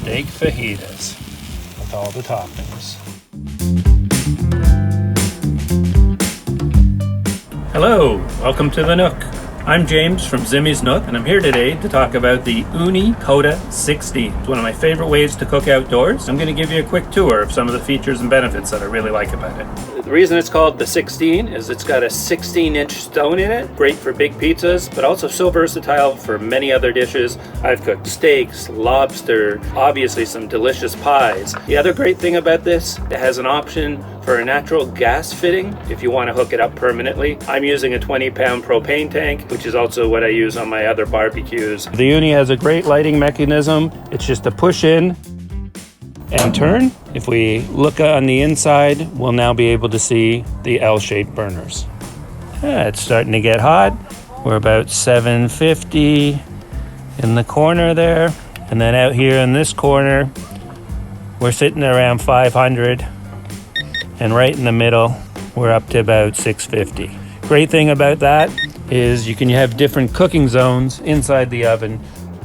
steak fajitas with all the toppings. Hello, welcome to the Nook. I'm James from Zimmy's Nook, and I'm here today to talk about the Ooni Koda 16. It's one of my favorite ways to cook outdoors. I'm going to give you a quick tour of some of the features and benefits that I really like about it. The reason it's called the 16 is it's got a 16-inch stone in it, great for big pizzas, but also so versatile for many other dishes. I've cooked steaks, lobster, obviously some delicious pies. The other great thing about this, it has an option for a natural gas fitting if you want to hook it up permanently. I'm using a 20-pound propane tank, which is also what I use on my other barbecues. The Ooni has a great lighting mechanism. It's just a push in and turn. If we look on the inside, we'll now be able to see the L-shaped burners. It's starting to get hot. We're about 750 in the corner there. And then out here in this corner, we're sitting around 500. And right in the middle, we're up to about 650. Great thing about that is you can have different cooking zones inside the oven.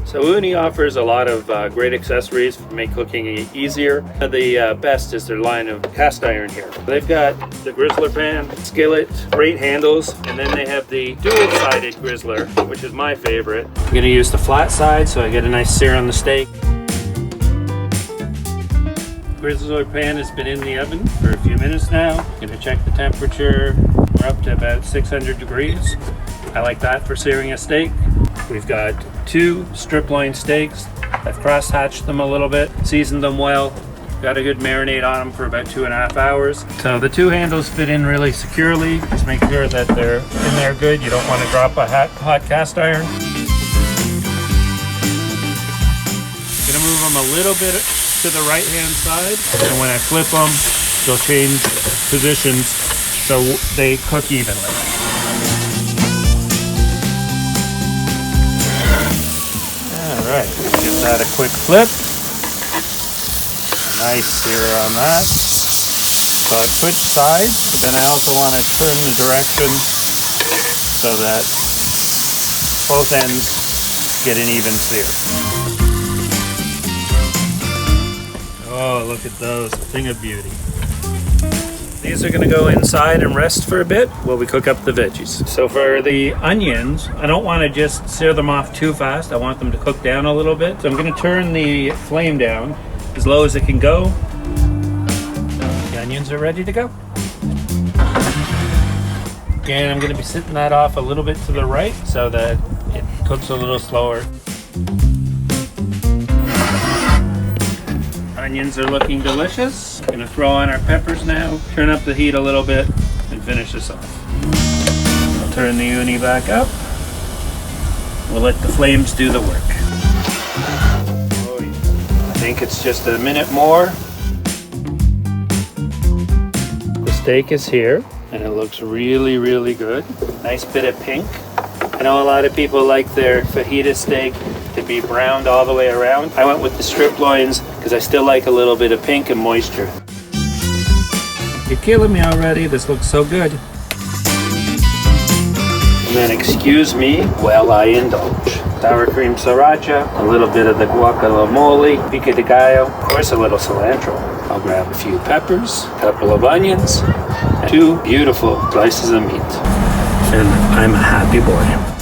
So Ooni offers a lot of great accessories to make cooking easier. The best is their line of cast iron here. They've got the Grizzler pan, Skillet, great handles, and then they have the dual-sided Grizzler, which is my favorite. I'm going to use the flat side so I get a nice sear on the steak. Grizzler pan has been in the oven for a few minutes now. I'm going to check the temperature. We're up to about 600 degrees. I like that for searing a steak. We've got 2 strip loin steaks. I've cross-hatched them a little bit, seasoned them well, got a good marinade on them for about 2.5 hours. So the 2 handles fit in really securely. Just make sure that they're in there good. You don't want to drop a hot cast iron. Gonna move them a little bit to the right-hand side, and when I flip them, they'll change positions so they cook evenly. Alright, give that a quick flip. A nice sear on that. So I switch sides, but then I also want to turn the direction so that both ends get an even sear. Oh, look at those, a thing of beauty. These are gonna go inside and rest for a bit while we cook up the veggies. So for the onions, I don't wanna just sear them off too fast. I want them to cook down a little bit. So I'm gonna turn the flame down as low as it can go. The onions are ready to go. Again, I'm gonna be sitting that off a little bit to the right so that it cooks a little slower. Onions are looking delicious. I'm gonna throw on our peppers now, turn up the heat a little bit, and finish this off. I'll turn the Ooni back up. We'll let the flames do the work. I think it's just a minute more. The steak is here, and it looks really, really good. Nice bit of pink. I know a lot of people like their fajita steak to be browned all the way around. I went with the strip loins because I still like a little bit of pink and moisture. You're killing me already. This looks so good. And then excuse me while I indulge. Sour cream sriracha, a little bit of the guacamole, pico de gallo, of course a little cilantro. I'll grab a few peppers, a couple of onions, and 2 beautiful slices of meat. And I'm a happy boy.